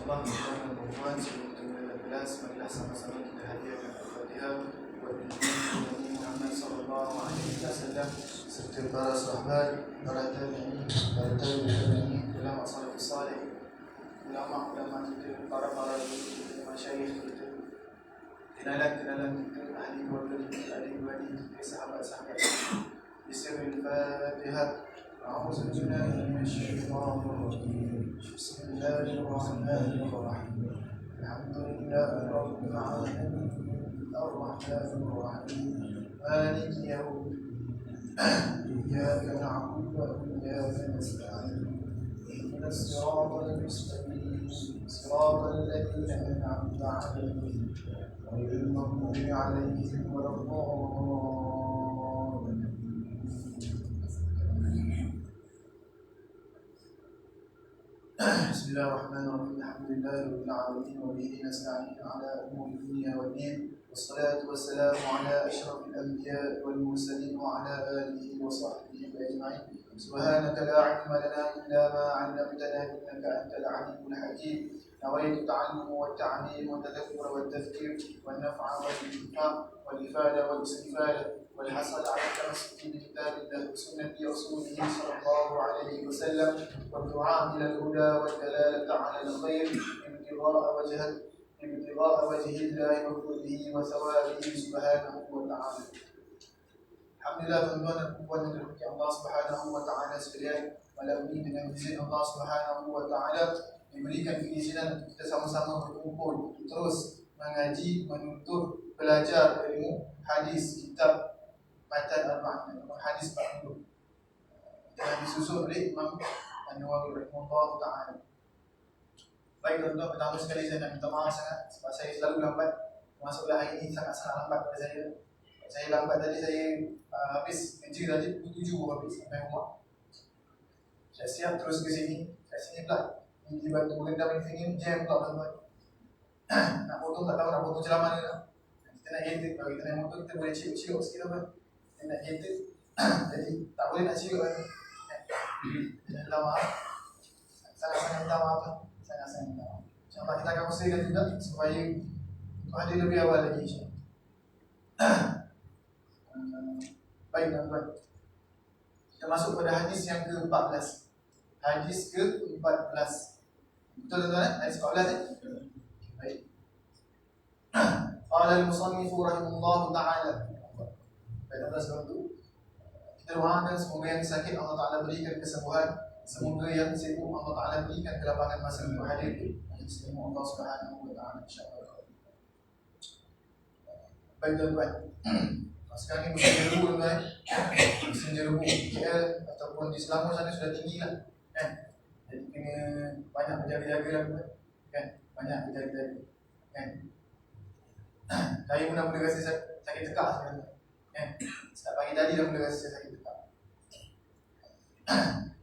Allah dan perempuan seluruh kelas marilah sama-sama kita hadiahkan Al-Fatihah buat Nabi Muhammad sallallahu alaihi wasallam serta para sahabat, para tabi'in, para tabi'in, ulama salafus salih, ulama-ulama kita, para kita, masyayikh kita, kenalan kita, ahli keluarga kita, ahli-ahli kita, sahabat-sahabat kita. Bismillahirrahmanirrahim. أعوذ بالله من الشيطان الرجيم بسم الله الرحمن الرحيم الحمد لله رب العالمين الرحمن الرحيم مالك يوم إياك نعبد وإياك نستعين اهدنا الصراط المستقيم صراط الذين أنعمت عليهم غير المغضوب عليهم ولا الضالين. بسم الله الرحمن الرحيم الحمد لله رب العالمين وبه نستعين على امور الدنيا والدين والصلاه والسلام على اشرف الانبياء والمرسلين وعلى اله وصحبه اجمعين. سبحانك لا علم لنا الا ما علمتنا انك انت العليم الحكيم. نويت التعلم والتعليم والتذكر والتذكير والنفع والانتفاع والافاده والاستفاده والحصل على التمسك بكتاب الله وسنة رسوله صلى الله عليه وسلم والدعاء إلى الهدى والدلالة على الخير ابتغاء وجه الله وفضله وثوابه سبحانه وتعالى. Alhamdulillah tuan-tuan dan puan yang dirahmati Allah Subhanahu wa taala sekalian, malam ini dengan izin Allah Subhanahu wa taala diberikan keizinan untuk kita sama-sama berkumpul terus mengaji, menuntut, belajar ilmu hadis, kitab Matan Al-Ma'an, hadis Ba'aduh yang disusun oleh Imam An-Nawawi rahimahullah ta'ala. Baik tuan-tuan, pertama sekali saya nak minta maaf sangat sebab saya selalu lambat. Masuklah hari ini sangat-sangat lambat pada saya. Saya lambat tadi, saya habis kerja tadi pukul 7 baru habis sampai rumah. Saya siap terus ke sini, kat sini pula di Batu Gendam ini jam pula tuan-tuan. Nak potong tak tahu nak potong celah mana dah. Kita nak edit, kalau kita naik motor kita boleh ciut-ciut sikit apa. Kita nak edit, jadi tak boleh nak ciut kan. Minta maaf, sangat-sangat minta maaf lah. Sangat-sangat minta maaf. InsyaAllah kita akan usahakan juga supaya hadir lebih awal lagi insyaAllah. Baik tuan-tuan, kita masuk pada hadis yang ke-14. Hadis ke-14. Betul tuan-tuan? Hadis 14 ni? Baik. Qala al-musannif rahimahullah ta'ala. Baik tuan-tuan, sebelum itu kita doakan semoga yang sakit Allah Ta'ala berikan kesembuhan, semoga yang sibuk Allah Ta'ala berikan kelapangan masa untuk hadir semua Allah Subhanahu wa ta'ala insyaAllah. Baik tuan-tuan, sekarang ni musim jerubu tuan-tuan. Musim jerubu KL ataupun di Selangor sana sudah tinggi lah kan? Jadi kena banyak berjaga-jaga lah tuan kan? Banyak berjaga-jaga kan? Saya pun dah mula rasa sakit tekak sekarang kan? Setiap pagi tadi dah mula rasa sakit tekak.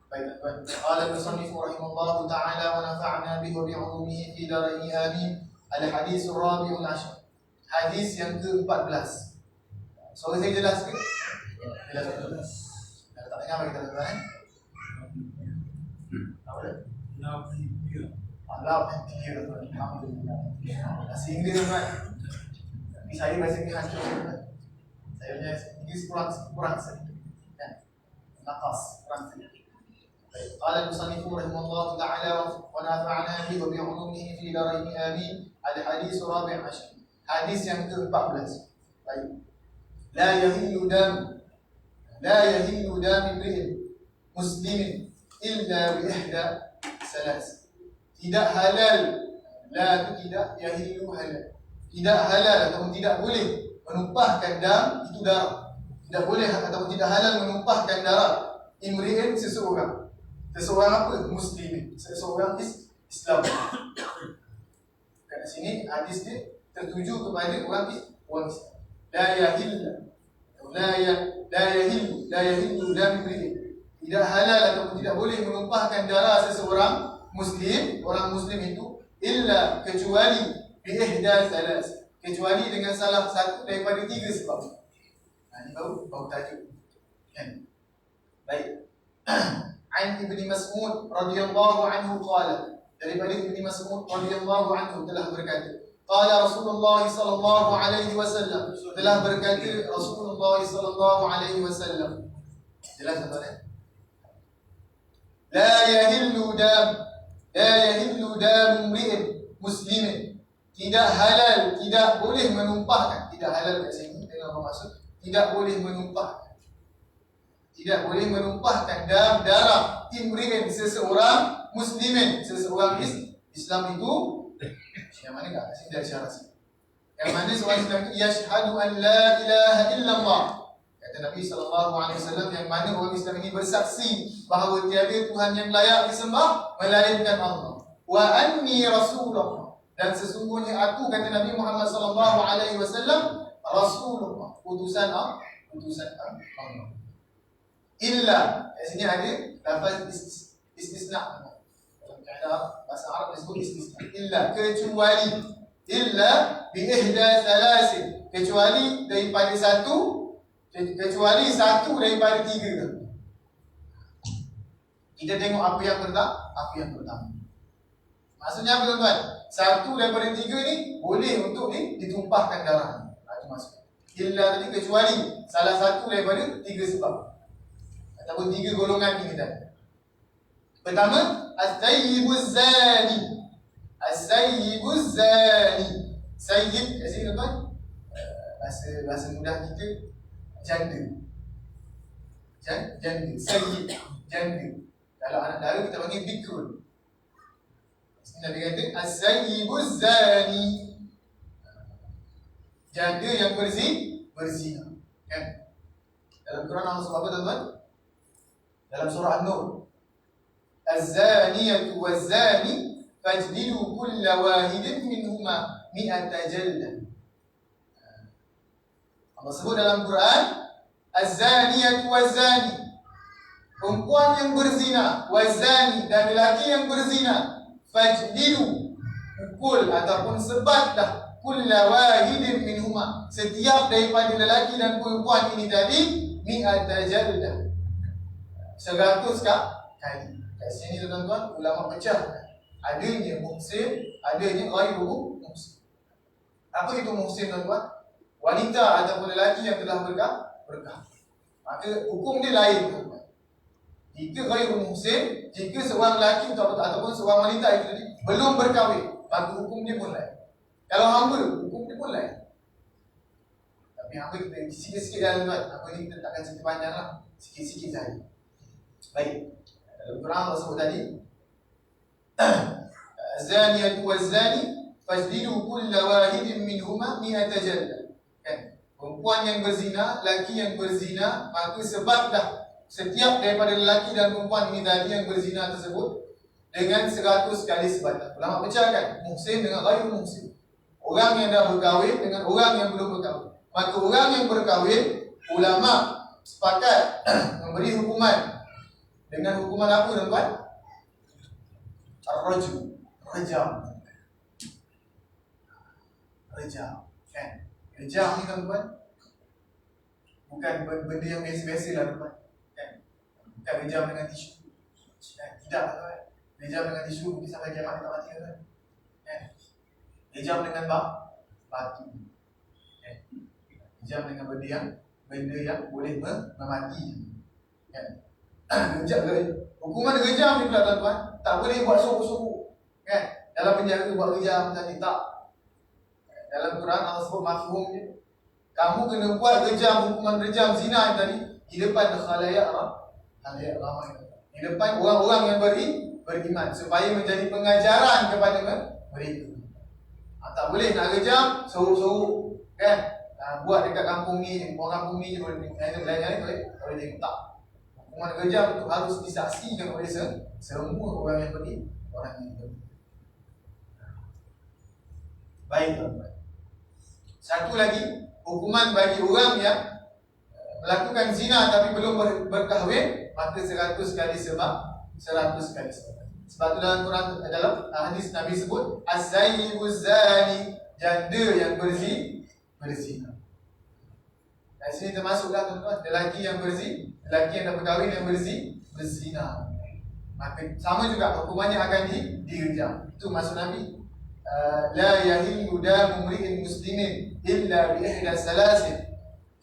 Baik tuan-tuan, qala al-musannif rahimahullah ta'ala wa nafa'na bihi wa bi'ulumihi fi daraini amin. Al-hadis ar-rabi'ul 'ashar. Hadis yang ke-14. Suara saya jelas ke? Jelas. Dah tak dengar bagi tuan-tuan apa dah? Allah tiga tuan-tuan. Alhamdulillah. Bahasa Inggeris tuan-tuan. Tapi saya bahasa Inggeris hancur tuan-tuan. Saya punya Inggeris kurang sedikit kan? Naqas, kurang sedikit. قال المصنف رحمه الله تعالى ونفعنا به وبعلومه في دارين آمين. الحديث الرابع عشر. Hadis yang ke-14. Baik. La yahillu dam imri'in muslimin illa bi ihda salas. Tidak halal, la itu tidak, yahillu halal. Tidak halal ataupun tidak boleh menumpahkan dam, itu darah. Tidak boleh ataupun tidak halal menumpahkan darah imri'in seseorang. Seseorang apa? Muslimin. Seseorang Islam. Kat sini hadis ni tertuju kepada orang Islam. La yahillu dam imri'in. Tidak halal ataupun tidak boleh menumpahkan darah seseorang Muslim, orang Muslim itu illa kecuali bi ihda salas, kecuali dengan salah satu daripada tiga sebab. Ini baru tajuk. Baik. An Ibn Mas'ud radhiyallahu anhu qala, daripada Ibnu Mas'ud radhiyallahu anhu telah berkata, qala Rasulullah sallallahu alaihi wasallam, telah berkata Rasulullah sallallahu alaihi wasallam. Jelas tuan-tuan? La yahillu dam imri'in muslimin. Tidak halal, tidak boleh menumpahkan. Tidak halal kat sini dengan bermaksud tidak boleh menumpahkan. Tidak boleh menumpahkan darah imri'in, seseorang muslimin, seseorang Islam itu yang mana enggak? Sini dari syarat sini. Yang mana seorang Islam itu yashhadu an la ilaha illallah. Kata Nabi SAW, yang mana orang Islam ini bersaksi bahawa tiada Tuhan yang layak disembah melainkan Allah. Wa anni Rasulullah, dan sesungguhnya aku, kata Nabi Muhammad SAW, Rasulullah, utusan Allah. Illa, kat sini ada lafaz istisna. Dalam kaedah bahasa Arab disebut istisna. Illa, kecuali. Illa bi ihda thalasin, kecuali daripada satu, kecuali satu daripada tiga. Kita tengok apa yang pertama. Maksudnya apa tuan-tuan? Satu daripada tiga ni boleh untuk ditumpahkan darah. Itu maksudnya. Illa tadi kecuali salah satu daripada tiga sebab ataupun tiga golongan ini tadi. Pertama, as-sayyibuz zani. As-sayyibuz zani. Sayyib kat sini tuan-tuan, bahasa mudah kita, janda. Sayyib, janda. Kalau anak dara kita panggil bikrun. Nabi kata as-sayyibuz zani, janda yang berzina. Kan? Dalam Quran Allah sebut apa tuan-tuan? Dalam surah An-Nur, az-zaniyatu waz-zani fajlidu kulla wahidin minhuma mi'ata jaldah. Allah sebut dalam Quran az-zaniyatu waz-zani, perempuan yang berzina, waz-zani, dan lelaki yang berzina, fajlidu, pukul ataupun sebatlah, kulla wahidin minhuma, setiap daripada lelaki dan perempuan ini tadi, mi'ata jaldah, 100 kali. Kat sini tuan-tuan, ulama pecah. Adanya muhsin, adanya ghairu muhsin. Apa itu muhsin tuan-tuan? Wanita ataupun lelaki yang telah berkah. Maka hukum dia lain tuan-tuan. Jika ghairu muhsin, jika seorang lelaki ataupun seorang wanita itu tadi belum berkahwin, maka hukum dia pun lain. Kalau hamba, hukum dia pun lain. Tapi hamba kita sikit-sikit dalam tuan. Hamba ni kita takkan cerita panjang lah. Sikit-sikit saja. Baik. Dalam Quran Allah sebut tadi, az-zaniyatu waz-zani fajlidu kulla wahidin minhuma mi'ata jaldah. Kan? Perempuan yang berzina, lelaki yang berzina, maka sebablah setiap daripada lelaki dan perempuan ini tadi yang berzina tersebut dengan 100 kali sebatang. Ulama pecahkan muhsin dengan ghairu muhsin. Orang yang dah berkahwin dengan orang yang belum berkahwin. Maka orang yang berkahwin, ulama sepakat memberi hukuman dengan hukuman apa tuan-tuan? Ar-rajul, rejam. Kan? Rejam ni tuan-tuan bukan benda yang biasa-biasa lah tuan-tuan. Kan? Bukan rejam dengan tisu. Kan? Tidak tuan-tuan. Rejam dengan tisu mungkin sampai kiamat tak mati tuan. Kan? Rejam dengan batu. Kan? Rejam dengan benda yang boleh memati. Kan? Hukuman rejam ni pula tuan-tuan, tak boleh buat suruh-suruh. Kan? Dalam penjara tu buat rejam tadi tak. Dalam Quran Allah sebut mafhum dia. Kamu kena buat rejam, hukuman rejam zina tadi di depan khalayak ramai. Di depan orang-orang yang beriman supaya menjadi pengajaran kepada mereka. Tak boleh nak rejam suruh-suruh. Kan? Buat dekat kampung ni, orang kampung ni boleh lain-lain boleh tengok tak. Hukuman rejam itu harus disaksikan oleh semua orang yang beriman. Baik tuan-tuan. Satu lagi, hukuman bagi orang yang melakukan zina tapi belum berkahwin, maka 100 kali sebab. Sebab itu dalam Quran, dalam hadis Nabi sebut as-sayyibuz zani, janda yang berzina. Di sini termasuklah tuan-tuan lelaki yang berzina, lelaki yang dah berkahwin yang berzina. maka sama juga hukumannya akan direjam. Itu maksud Nabi, la yahillu damu mri'in muslimin illa bi ihda salasin.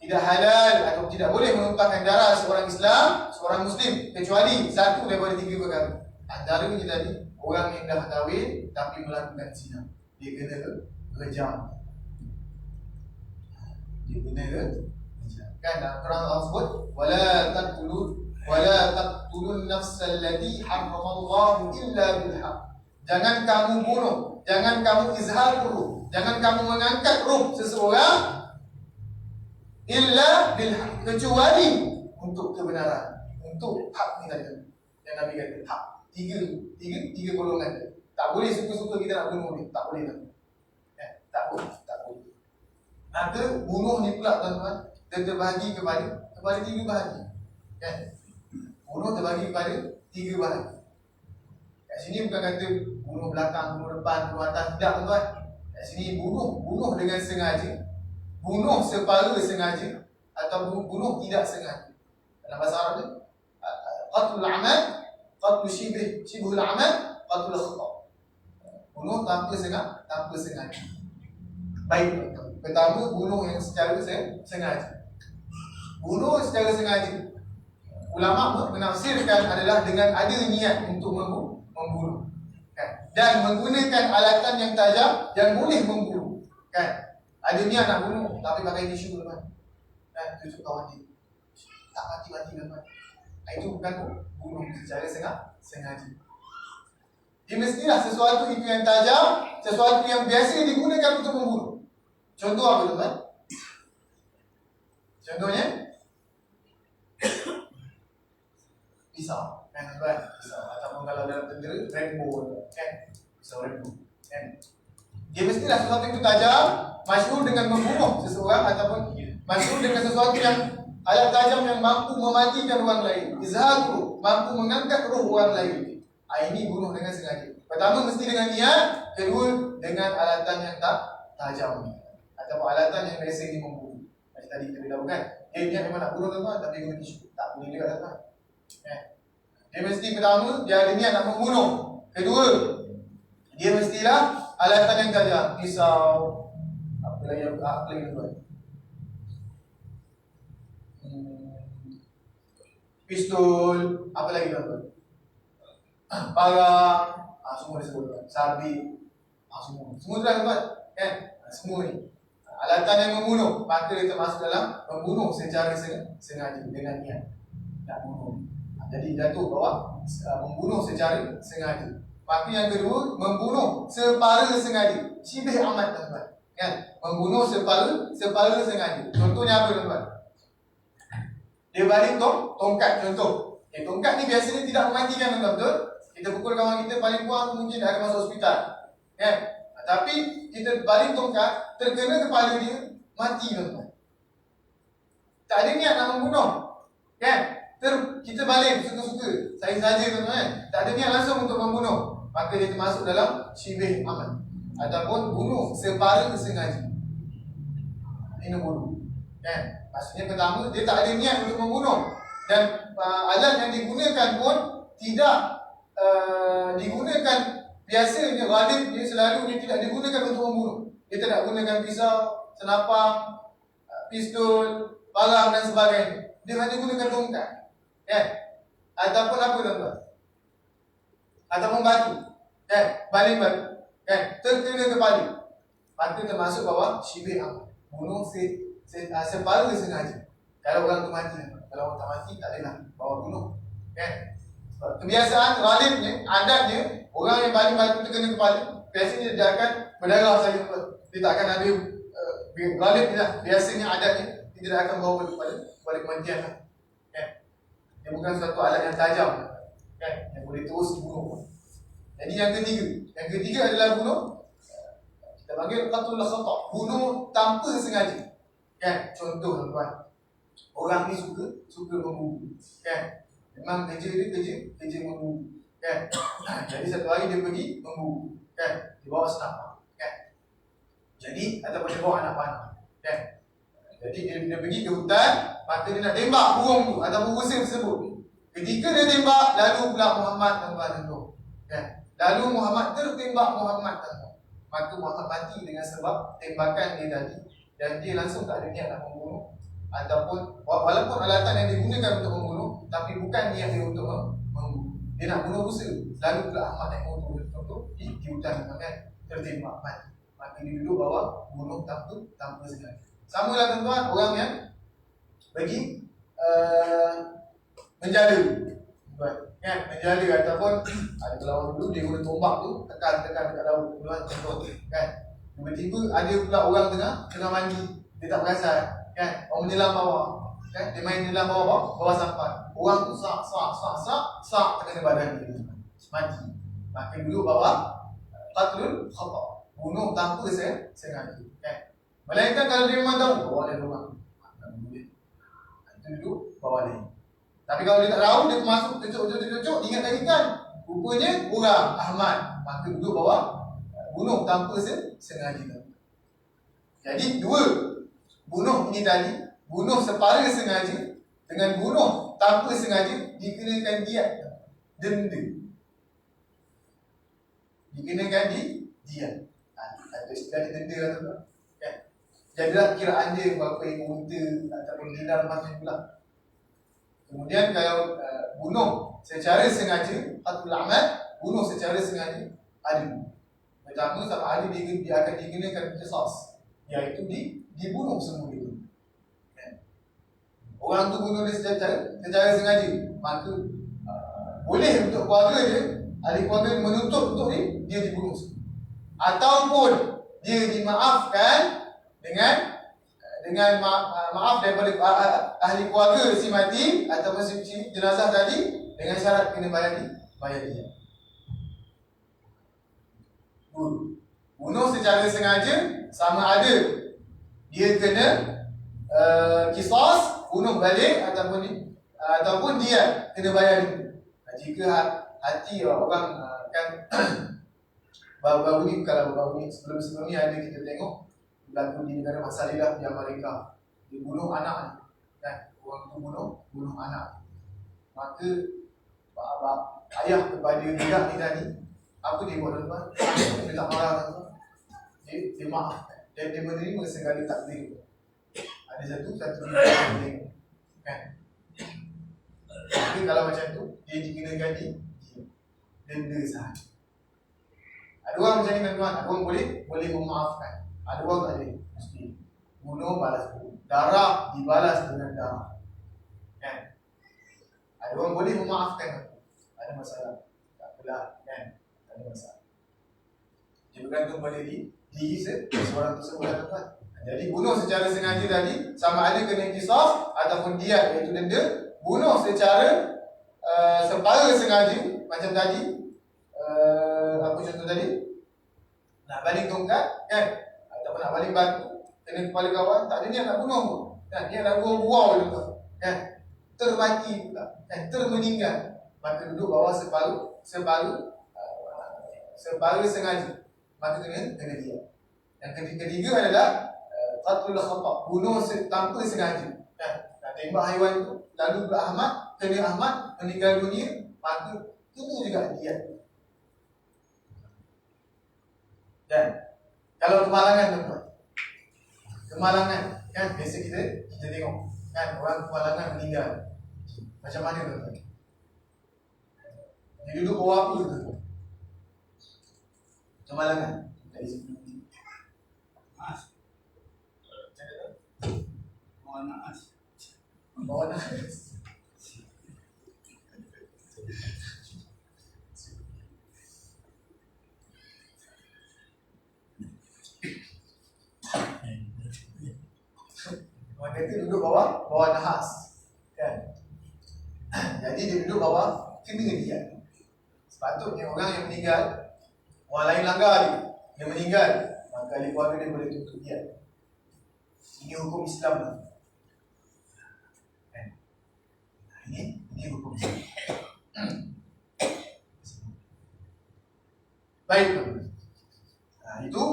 Tidak halal atau tidak boleh menumpahkan darah seorang Islam, seorang Muslim, kecuali satu daripada 3 perkara. Antaranya tadi, orang yang dah kahwin tapi melakukan zina, dia kena rejam. Dia kena rejam. Kan dalam Quran Allah sebut, wala taqtulun nafsal lati harramallahu illa bil haqq. Jangan kamu bunuh, jangan kamu izhar ruh, jangan kamu mengangkat ruh seseorang illa bil haq, kecuali untuk kebenaran, untuk hak ni tadi yang Nabi kata, hak. Tiga golongan. Tak boleh suka-suka kita nak bunuh ni, tak boleh. Tak boleh. Maka bunuh ni pula tuan-tuan, dia terbahagi kepada 3 bahagian. Kan? Bunuh terbahagi kepada 3 bahagian. Kat sini bukan kata bunuh belakang, bunuh depan, bunuh atas, tidak tuan-tuan. Kat sini bunuh dengan sengaja, bunuh separuh sengaja, atau bunuh tidak sengaja. Dalam bahasa Arab ni, qatlul amal, qatlul shibhul amal, qatlul khata. Bunuh tanpa sengaja. Baik, pertama bunuh yang secara sengaja. Bunuh secara sengaja, ulama menafsirkan adalah dengan ada niat untuk membunuh. Kan? Dan menggunakan alatan yang tajam yang boleh membunuh. Kan? Ada niat nak bunuh tapi pakai tisu tuan. Dan tutup kawan dia. Tak mati-mati tuan. Itu bukan bunuh secara sengaja. Dia mestilah sesuatu itu yang tajam, sesuatu yang biasa digunakan untuk membunuh. Contoh apa tuan? Contohnya pisau. Kan tuan? Pisau. Ataupun kalau dalam tentera, Rambo kan? Pisau Rambo. Kan? Dia mestilah sesuatu itu tajam, masyhur dengan membunuh seseorang, ataupun masyhur dengan sesuatu yang alat tajam yang mampu mematikan orang lain. Izharu, mampu mengangkat roh orang lain. Ini bunuh dengan sengaja. Pertama mesti dengan niat, kedua dengan alatan yang tak tajam ataupun alatan yang biasa ini membunuh. Macam tadi kita beritahu kan, dia niat memang nak bunuh tuan-tuan tapi guna tisu. Tak boleh juga tuan-tuan. Dia mesti pertama dia ada niat nak membunuh. Kedua, dia mestilah alatan yang tajam, pisau, apa lagi tuan? Pistol, apa lagi tuan? Parang, semua disebut tuan. Sabit, semua sudah tuan. Kan? Semua ni alatan yang membunuh, maka dia termasuk dalam membunuh secara sengaja dengan niat nak bunuh. Jadi jatuh bawah membunuh secara sengaja. Maka yang kedua, membunuh separuh sengaja. Syibh amat tuan-tuan. Kan? Membunuh separuh sengaja. Contohnya apa tuan-tuan? Dia balik tongkat contoh. Tongkat ni biasanya tidak mematikan tuan-tuan, betul? Kita pukul kawan kita paling kurang mungkin dia akan masuk hospital. Kan? Tapi kita balik tongkat, terkena kepala dia, mati tuan-tuan. Tak ada niat nak membunuh. Kan? Kita balik suka-suka, saya saja tuan-tuan. Tak ada niat langsung untuk membunuh. Maka dia termasuk dalam syibh amat. Ataupun bunuh separuh sengaja. Ini bunuh. Kan? Maksudnya pertama, dia tak ada niat untuk membunuh. Dan alat yang digunakan pun tidak digunakan biasanya, ghalibnya selalunya tidak digunakan untuk membunuh. Dia tidak gunakan pisau, senapang, pistol, parang dan sebagainya. Dia hanya gunakan tongkat. Kan? Ataupun apa tuan-tuan? Ataupun batu. Kan? Baling batu. Kan? Terkena kepala. Maka termasuk bawah syibh amat. Bunuh separuh sengaja. Kalau orang tu mati, kalau orang tak mati, tak adalah bawa bunuh. Kan? Kebiasaan, ghalibnya, adatnya, orang yang baling batu terkena kepala, biasanya dia akan berdarah saja. Dia tak akan ada ghalibnya. Biasanya adatnya, dia tidak akan bawa kepada kematian. Kan? Dia bukan suatu alat yang tajam. Kan? Yang boleh terus bunuh. Jadi yang ketiga adalah bunuh. Kita panggil qatlul khata', bunuh tanpa sengaja. Kan? Contoh tuan-tuan, orang ni suka membunuh. Kan? Memang kerja membunuh. Kan? Jadi satu hari dia pergi membunuh. Kan? Dia bawa senapang. Kan? Jadi ataupun dia bawa anak panah. Kan? Jadi dia pergi ke hutan, maka dia nak tembak burung tu ataupun rusa tersebut. Ketika dia tembak, lalu pula Muhammad tengok. Kan? Lalu Muhammad tertembak Muhammad tengok. Maka Muhammad mati dengan sebab tembakan dia tadi. Dan dia langsung tak ada niat nak membunuh. Ataupun walaupun alatan yang digunakan untuk membunuh, tapi bukan niat dia untuk membunuh. Dia nak bunuh rusa. Lalu pula Ahmad naik motor di hutan kan, tertembak mati. Maka dia duduk bawah bunuh tanpa sengaja. Sama lah tuan-tuan, orang yang bagi menjala, kan, menjala ataupun ada kalau dulu dia guna tombak tu tekan dekat laut, contoh kan. Tiba-tiba ada pula orang tengah mandi, dia tak perasan kan, orang menyelam bawah kan, dia main menyelam bawah sampan. Orang tu sak terkena badan dia mati. Maka duduk bawah qatlul khata', bunuh tanpa sengaja kan. Melainkan kalau dia memang tahu bawah ada orang, itu duduk bawah dia. Tapi kalau dia tak tahu, dia masuk tercocok, ingat lagi kan, rupanya orang Ahmad, maka duduk bawah bunuh tanpa sengaja. Jadi dua bunuh ini tadi, bunuh secara sengaja dengan bunuh tanpa sengaja dikenakan diat denda. Dikenakan diat. Ada istilah denda atau kan. Jadilah kiraan dia berapa ekor unta ataupun dinar macam pula. Kemudian kalau bunuh secara sengaja, qatlul amad, bunuh secara sengaja ada. Pertama sama ada dia akan dikenakan qisas, iaitu dibunuh semua itu. Kan? Orang tu bunuh dia secara sengaja, maka boleh untuk keluarga dia, ahli keluarga menuntut untuk dia dibunuh. Ataupun dia dimaafkan dengan maaf daripada ahli keluarga si mati ataupun si jenazah tadi, dengan syarat kena bayar dia. Bunuh secara sengaja sama ada dia kena qisas, bunuh balik, ataupun dia kena bayar dia. Jika hati orang kan baru-baru ni, kalau baru ni sebelum ni ada kita tengok berlaku di negara Masalillah di Amerika, dia bunuh anak kan, orang tu bunuh anak. Maka ayah kepada budak ni tadi, apa dia buat tuan-tuan? Dia tak marah tuan-tuan, dia maafkan dan dia menerima segala takdir. Ada satu dia kan. Tapi kalau macam tu, dia dikenakan denda sahaja. Ada orang macam ni tuan-tuan, ada orang boleh memaafkan, ada orang tak boleh, mesti bunuh balas bunuh, darah dibalas dengan darah kan. Ada orang boleh memaafkan, ada masalah, tak apalah kan, tak ada masalah. Dia bergantung pada diri seorang tersebut lah tuan-tuan. Jadi bunuh secara sengaja tadi sama ada kena qisas ataupun diat, iaitu denda. Bunuh secara separa sengaja macam tadi, apa contoh tadi, nak baling tongkat kan, ataupun nak baling batu kena kepala kawan, tak ada niat nak bunuh pun kan, niat nak buang je kan, termati pula kan, termeninggal, maka duduk bawah separa sengaja, maka kena dia. Yang ketiga adalah qatlul khata', bunuh tanpa sengaja kan, nak tembak haiwan itu lalu pula Ahmad meninggal dunia, maka kena juga dia. Dan kalau kemalangan tuan-tuan, kemalangan kan, biasa kita tengok kan, orang kemalangan meninggal macam mana tuan-tuan? Dia duduk bawah apa tu? Kemalangan dari sebelum ni. Bawa nafas. Orang kata duduk bawah nahas kan. Jadi dia duduk bawah kena dia. Sepatutnya orang yang meninggal, orang lain langgar dia meninggal, maka ahli keluarga dia boleh tuntut dia. Ini hukum Islam lah. Kan? Ini hukum Islam. Baik. Itu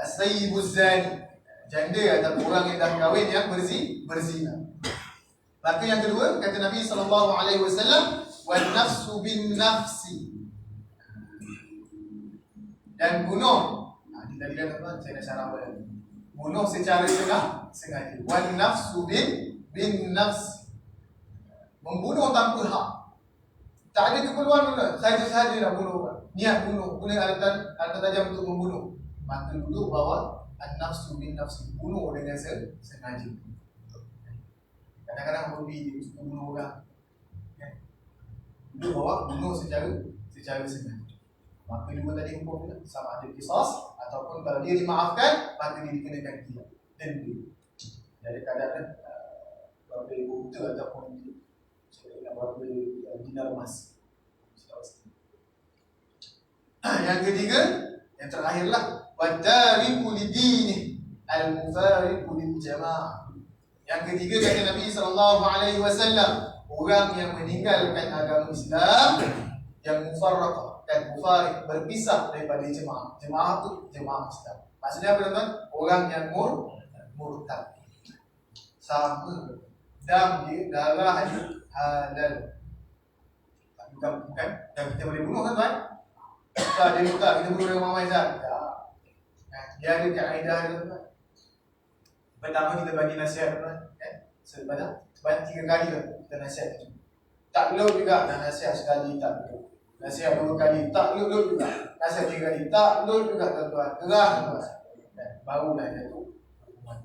as-sayyibuz zani, janda ataupun orang yang dah kahwin yang berzina. Maka yang kedua kata Nabi SAW, wan nafsu bin nafsi, dan bunuh. Tadi dah tuan, saya dah syarah balik. Bunuh secara sengaja. Wan nafsu bin nafsi, membunuh tanpa hak. Tak ada keperluan pula, saja-saja nak bunuh orang. Niat bunuh, guna alat tajam untuk membunuh. Maka duduk bahawa an-nafsu bin nafsi, bunuh dengan sengaja. Kadang-kadang hobi dia suka bunuh orang. Duduk bahawa bunuh secara sengaja. Maka dua tadi hukum dia sama ada qisas, ataupun kalau dia dimaafkan, maka dia dikenakan dia dan dia. Jadi kadang-kadang berapa ribu unta ataupun berapa dinar emas. Yang ketiga, yang terakhirlah wadariku lidini al-mufariqu lil jamaah. Yang ketiga kata Nabi SAW, orang yang meninggalkan agama Islam, yang mufarraqah dan mufariq, berpisah daripada jemaah. Jemaah tu jemaah Islam. Maksudnya apa tuan? Orang yang murtad. Sama dam dia, darah dia halal. Bukan dan kita boleh bunuh kan tuan? Tak, dia minta kita bunuh dengan Muhammad Zat. Tak. Dia ada kaedah dia tuan. Pertama kita bagi nasihat tuan. Sebanyak 3 kali kita nasihat. Tak perlu juga nak nasihat sekali, tak perlu. Nasihat 2 kali, tak perlu juga. Nasihat 3 kali, tak perlu juga tuan-tuan. Gerah tuan. Barulah dia tu hukuman.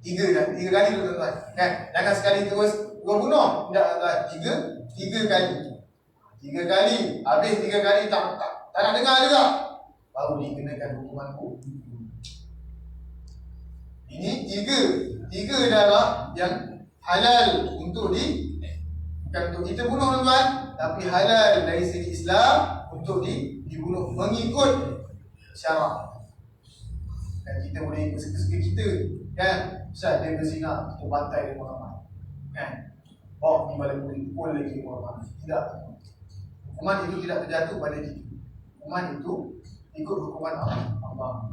3 kali tuan-tuan. Jangan sekali terus bunuh. Tak, 3 kali. 3 kali. Habis 3 kali tak nak dengar juga. Baru dikenakan hukuman. Ini 3 darah yang halal untuk bukan untuk kita bunuh tuan-tuan, tapi halal dari segi Islam untuk dibunuh mengikut syarak. Dan kita boleh ikut suka-suka kita, kan? Ustaz dia berzina, kita bantai dia Muhammad, kan? Bawa pergi balai polis, pukul lagi Muhammad. Tidak. Hukuman itu tidak terjatuh pada kita. Hukuman itu ikut hukuman Allah.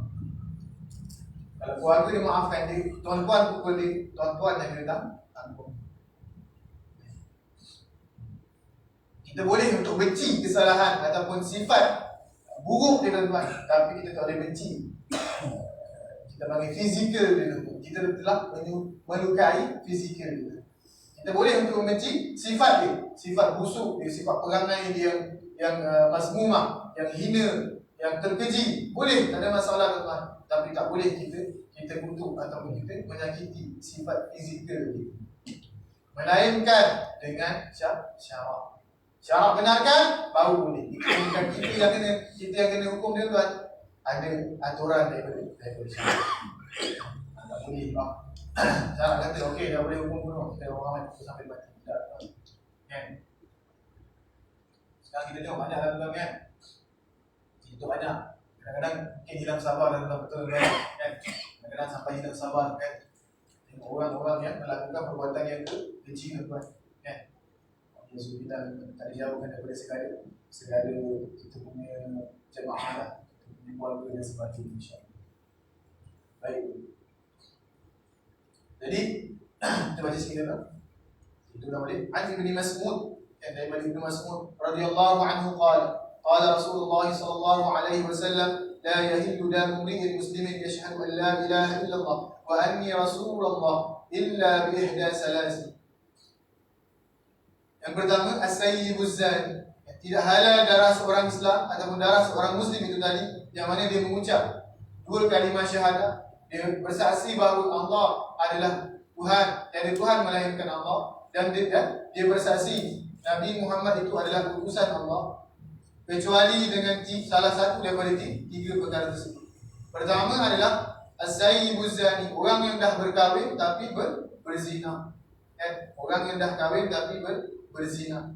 Kalau keluarga dia maafkan dia, tuan-tuan pukul dia, tuan-tuan yang kena tanggung. Kita boleh untuk benci kesalahan ataupun sifat buruk dia tuan-tuan, tapi kita tak boleh benci. Kita panggil fizikal dia tuan-tuan. Kita telah melukai fizikal dia. Kita boleh untuk membenci sifat dia, sifat busuk dia, sifat perangai dia yang masmumah, yang hina, yang terkeji. Boleh, tak ada masalah tuan-tuan. Tapi tak boleh kita kutuk ataupun kita menyakiti sifat fizikal dia. Melainkan dengan syarak. Syarak benarkan, baru boleh. Bukan kita yang kena hukum dia tuan. Ada aturan daripada syarak. Tak boleh lah. Syarak kata, okey dah boleh hukum bunuh. Kita orang mati sampai mati. Tak. Kan? Sekarang kita tengok banyak dalam tuan kan? Itu banyak. Kadang-kadang mungkin hilang sabar dan betul kan? Kadang-kadang sampai hilang sabar kan? Tengok orang-orang yang melakukan perbuatan yang keji tuan kan? So kita tak dijauhkan daripada segala kita punya jemaah lah, kita punya keluarga dan sebagainya, insyaAllah. Baik. Jadi kita baca sikit lah. Itu dah boleh. An Ibn Mas'ud, daripada Ibn Mas'ud radhiyallahu anhu qala قال رسول الله صلى الله عليه وسلم لا يحل دم امرئ مسلم يشهد ان لا اله الا الله واني رسول الله الا باحدى ثلاث. Yang pertama, as-sayyibuz zani. Tidak halal darah seorang Islam ataupun darah seorang Muslim itu tadi, yang mana dia mengucap 2 kalimah syahadah, dia bersaksi bahawa Allah adalah Tuhan, dan Tuhan melahirkan Allah, dan dia bersaksi Nabi Muhammad itu adalah utusan Allah, kecuali dengan salah satu daripada 3 perkara tersebut. Pertama adalah as-sayyibuz zani, orang yang dah berkahwin tapi berzina. Orang yang dah kahwin tapi berzina.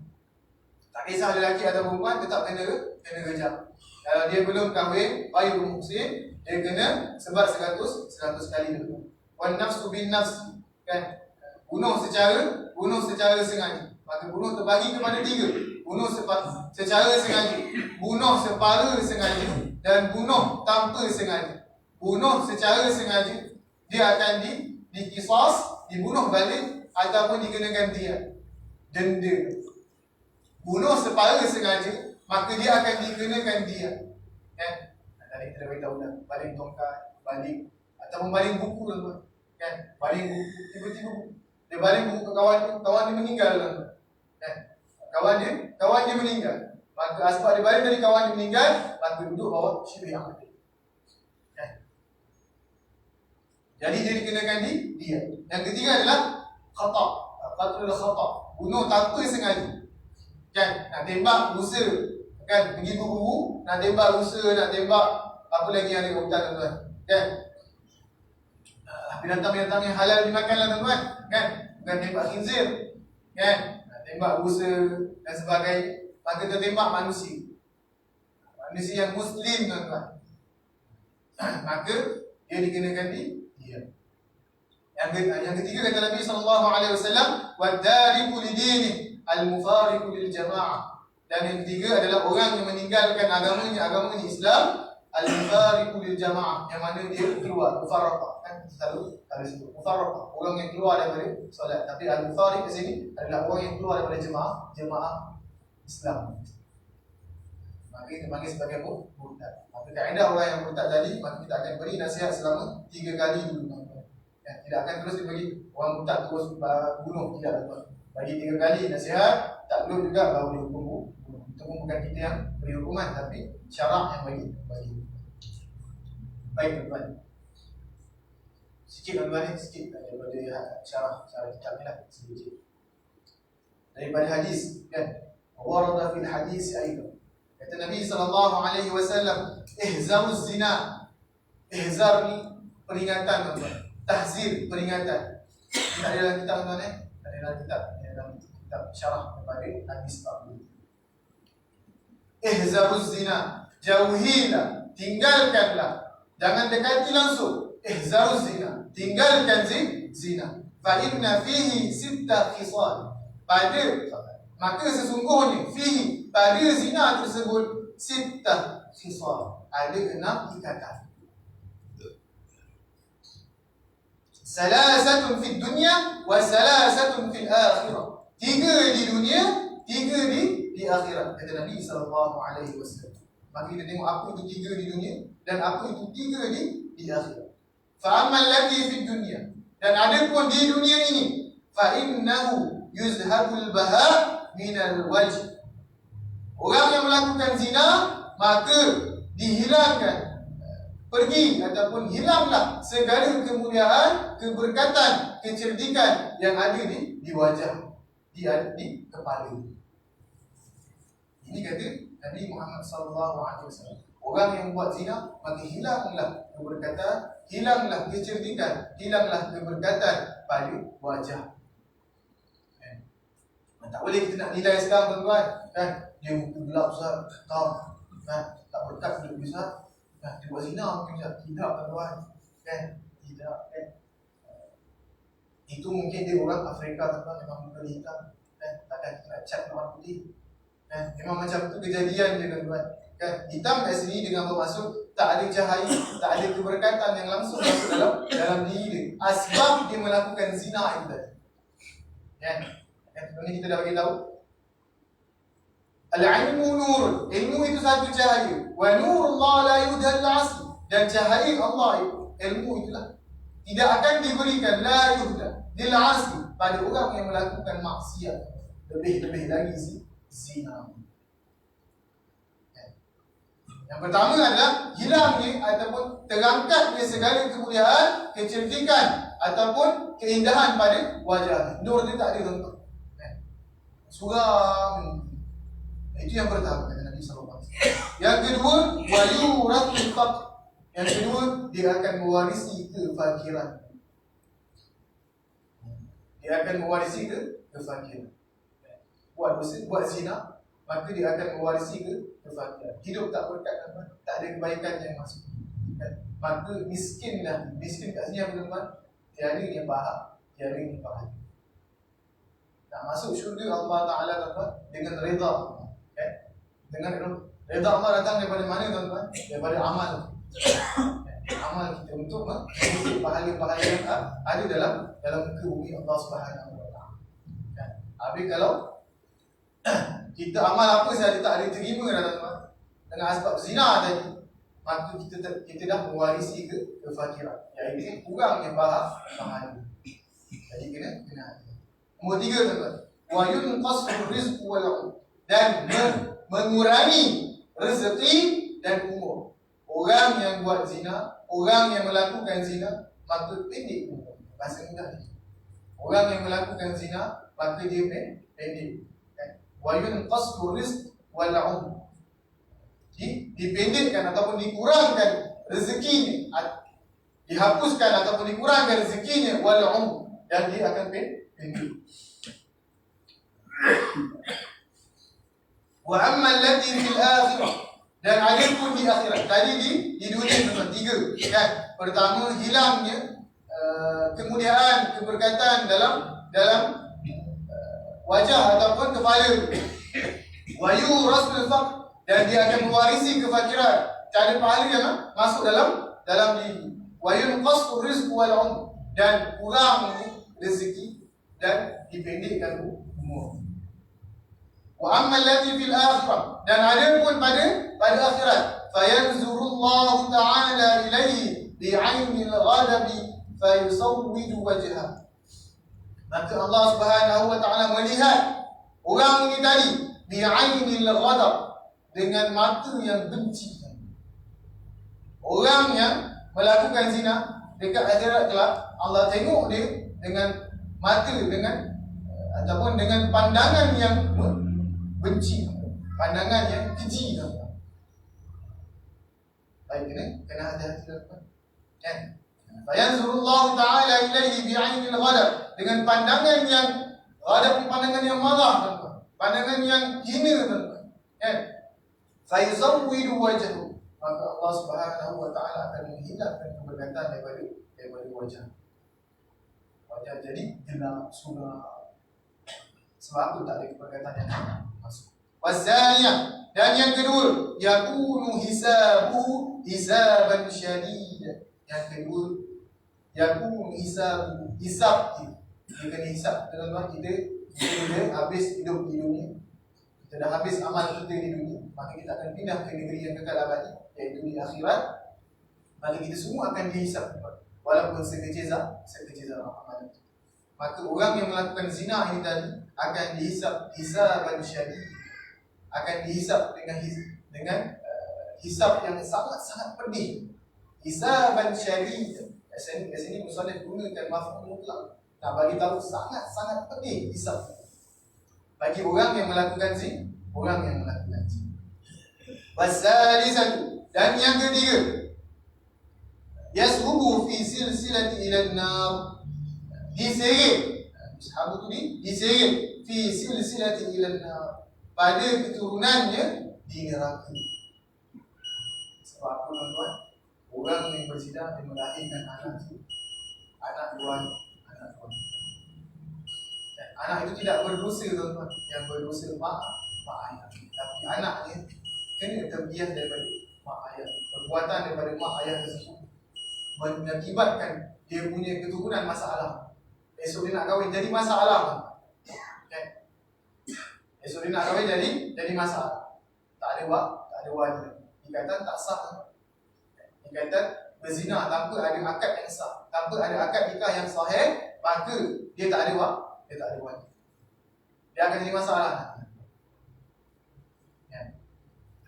Tak kisah lelaki atau perempuan, tetap kena rejam. Kalau dia belum kahwin, bayi bermuhsin, dia kena sebat 100 kali dulu. Wan nafsu bin nafsi, kan? Bunuh secara sengaja. Maka bunuh terbagi kepada 3. Bunuh secara sengaja, bunuh separa sengaja, dan bunuh tanpa sengaja. Bunuh secara sengaja dia akan diqisas, dibunuh balik ataupun dikenakan dia denda. Bunuh secara sengaja, maka dia akan dikenakan dia. Kan? Tadi kita beritahu dah, baling tongkat, baling ataupun baling buku tuan. Kan? Baling buku, tiba-tiba dia baling buku ke kawan dia meninggal tuan. Kan? Kawan dia meninggal. Maka sebab dia baling dari kawan dia meninggal, maka duduk bawah syibh yang mati. Kan? Jadi dia dikenakan dia. Yang ketiga adalah khata. Qatlul khata. Bunuh tanpa sengaja. Kan? Nak tembak rusa. Kan? Pergi berburu, nak tembak rusa, nak tembak apa lagi yang ada kat hutan tuan-tuan. Kan? Binatang-binatang yang halal dimakanlah tuan-tuan. Kan? Bukan tembak khinzir. Kan? Nak tembak rusa dan sebagainya. Maka kita tembak manusia. Manusia yang Muslim tuan-tuan. Maka dia dikenakan dia. Yang ketiga kata Nabi SAW, "Wadariku lidini al-mufariqu lil jamaah." Dan yang ketiga adalah orang yang meninggalkan agamanya Islam, al-mufariqu lil jamaah, yang mana dia keluar, mufarraqah. Kan selalu sebut mufarraqah, orang yang keluar daripada solat. Tapi al-mufariq di sini adalah orang yang keluar daripada jemaah Islam. Maka kita panggil sebagai murtad. Maka kaedah orang yang murtad tadi, maka kita akan beri nasihat selama 3 kali dulu. Ya, tidak akan terus dibagi orang murtad terus bunuh, tidak. Bagi 3 kali nasihat, tak perlu juga baru dihukum bunuh. Itu pun bukan kita yang beri hukuman, tapi syarak yang bagi. Baik tuan-tuan. Sikit tuan-tuan ni, sikit daripada syarah kitab ni lah, sedikit. Daripada hadis, kan? Warada fil hadis aidan. Kata Nabi SAW, ihzaruz zina. Ihzar ni peringatan tuan-tuan. Tahzir, peringatan. Tak ada dalam kitab tuan-tuan Tak ada dalam kitab syarah kepada hadis 40. Ihzaruz zina. Jauhilah, tinggalkanlah. Jangan dekati langsung. Ihzaruz zina. Tinggalkan zina. Fa inna fihi sittah khisal. Maka sesungguhnya fihi, pada zina tersebut, sittah khisal, ada 6 ikatan. Salasatun fid dunya wa salasatun fil akhirah. 3 di dunia, 3 di akhirat, kata Nabi SAW. Maka kita tengok apa itu 3 di dunia dan apa itu 3 di akhirat. Fa ammal lati fid dunya, dan ada pun di dunia ini, fa innahu yuzhabul baha minal wajh. Orang yang melakukan zina, maka dihilangkan, pergi ataupun hilanglah segala kemuliaan, keberkatan, kecerdikan yang ada di wajah, di kepala. Ini kata Nabi Muhammad SAW. Orang yang buat zina, maka hilanglah keberkatan, hilanglah kecerdikan, hilanglah keberkatan pada wajah. Tak boleh kita nak nilai sekarang tuan-tuan. Kan? Dia muka gelap Ustaz, hitam. Kan? Tak berkat hidup Ustaz. Kan? Dia buat zina mungkin Ustaz. Tidak tuan-tuan. Kan? Tidak. Kan? Itu mungkin dia orang Afrika tuan-tuan, memang muka dia hitam. Kan? Takkan kita nak cat orang putih. Kan? Memang macam tu kejadian dia tuan-tuan. Kan? Hitam kat sini dengan bermaksud tak ada cahaya, tak ada keberkatan yang langsung masuk dalam diri dia. Asbab dia melakukan zina itu tadi. Kan? Ini kita dah bagi tahu. Al-ilmu nur, ilmu itu satu cahaya. Wa nurullah la yudhal asli, dan cahaya Allah itu, ilmu itulah tidak akan diberikan la yudhal lil asli pada orang yang melakukan maksiat, lebih lagi zina. Yang pertama adalah hilangnya ataupun terangkatnya segala kemuliaan, kecerdikan ataupun keindahan pada wajah. Nur dia tak ada tuan-tuan. Suram. Itu yang pertama kata Nabi SAW. Yang kedua, wayuratul faqr. Yang kedua, dia akan mewarisi kefakiran. Dia akan mewarisi kefakiran. Buat zina, maka dia akan mewarisi kefakiran. Hidup tak berkat, tak ada kebaikan yang masuk. Maka miskinlah. Miskin kat sini apa teman? Tiada yang bahak, tiada yang bahagia. Nak masuk syurga Allah Ta'ala tuan-tuan dengan reda. Dengan reda Allah datang daripada mana tuan-tuan? Daripada amal. amal kita untuk mengikuti pahala-pahala yang ada dalam muka bumi Allah Subhanahu Wa Taala. Kan? Habis kalau kita amal apa sahaja tak ada terima dengan sebab zina tadi, maka kita dah mewarisi kefakiran, iaitu kurangnya pahala. Jadi kena hati. Nombor 3 tuan-tuan, wa yunqasul rizq wal 'umr, dan mengurangi rezeki dan umur. Orang yang buat zina, orang yang melakukan zina, maka pendek umur. Bahasa mudah ni. Orang yang melakukan zina, maka dia pendek. Wa yunqasul rizq wal 'umr, dipendekkan ataupun dikurangkan rezekinya, dihapuskan ataupun dikurangkan rezekinya, wal 'umr, dan dia akan pendek. Wa amma allati fil akhirah, dan ada pun di akhirat. Tadi di dunia memang 3 kan. Pertama, hilangnya kemuliaan, keberkatan dalam wajah ataupun kepala. Wa yurasul faqr, dan dia akan mewarisi kefakiran, tak ada pahala yang masuk dalam diri. Wa yunqasul rizq wal 'umr, dan kurang rezeki dan dipendekkan umur. Wa amma allati fil akhirah, dan ada pun pada akhirat, fayanzurullahu ta'ala ilaihi bi'ainil ghadabi fayusawwidu wajhah, maka Allah Subhanahu Wa Ta'ala melihat orang ini tadi bi'ainil ghadab, dengan mata yang benci. Orang yang melakukan zina dekat akhirat kelak, Allah tengok dia dengan mata, ataupun dengan pandangan yang benci, pandangan yang keji. Baik, kena hati-hati kan. Fayanzurullahu ta'ala ilaihi bi'ainil ghadab, dengan pandangan yang ghadab, pandangan yang marah, pandangan yang hina, kan. Fayuzawwidu wajhahu, maka Allah Subhanahu Wa Ta'ala akan menghilangkan keberkatan daripada wajah. Jadi gelap, suram. Sebab apa tak ada keberkatan yang masuk. Wazaniyah, dan yang kedua, yakunu hisabuhu hisaban syadida. Yang kedua, yakunu hisab dia kena hisab dalam kita habis hidup di dunia. Kita dah habis amal kita di dunia, maka kita akan pindah ke negeri yang kekal abadi, iaitu di akhirat. Maka kita semua akan dihisab, walaupun sekecil amal itu. Maka orang yang melakukan zina ini tadi akan dihisab hisaban syadid, akan dihisab dengan hisab yang sangat-sangat pedih. Hisaban syadid. Kat sini musannif gunakan mafhum mutlak, nak bagi tahu sangat-sangat pedih hisab bagi orang yang melakukan zina. Wasalisatu, dan yang ketiga, yashubu fi silsilati ila an-nar, diseret, sahabat tu diseret fi silsilati ila an-nar, pada keturunannya di neraka. Sebab apa tuan-tuan? Orang yang berzina dia melahirkan anak dua. Anak itu tidak berdosa tuan-tuan, yang berdosa mak ayah. Tapi anaknya kena terbiah daripada mak ayah. Perbuatan daripada mak ayah tersebut mengakibatkan dia punya keturunan masalah. Esok dia nak kahwin jadi masalah. Okay. Esok dia nak kahwin jadi masalah. Tak ada wajib. Dikatakan tak sah. Dikatakan berzina tanpa ada akad yang sah, tanpa ada akad nikah yang sahih, maka dia tak ada wajib. Dia akan jadi masalah. Ya.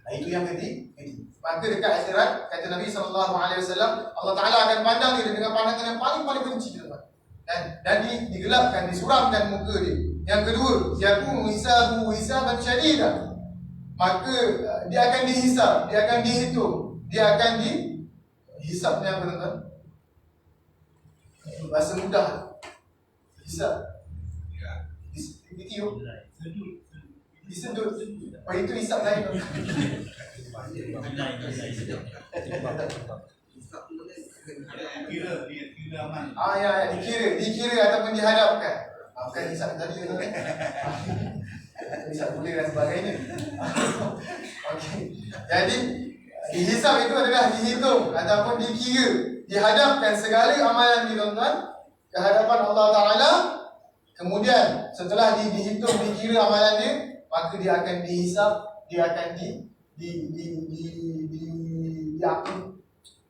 Itu yang ketiga. Maka dekat akhirat, kata Nabi SAW, Allah Ta'ala akan pandang dia dengan pandangan yang paling benci. Dan digelapkan, disuramkan muka dia. Yang kedua, yakunu hisabu hisaban syadidah, maka dia akan dihisab, dia akan dihitung, dia akan dihisabnya benar-benar. Bahasa mudah, hisab. Disedut. Oh, itu hisab lain. Dikira aman. Ya, dikira ataupun dihadapkan. Bukan hisab tadi tu kan. Hisab boleh dan sebagainya. Okey. Jadi Dihisab itu adalah dihitung ataupun dikira, dihadapkan segala amalan di tuan-tuan ke hadapan Allah Ta'ala. Kemudian setelah dihitung, dikira amalan dia, maka dia akan dihisab, dia akan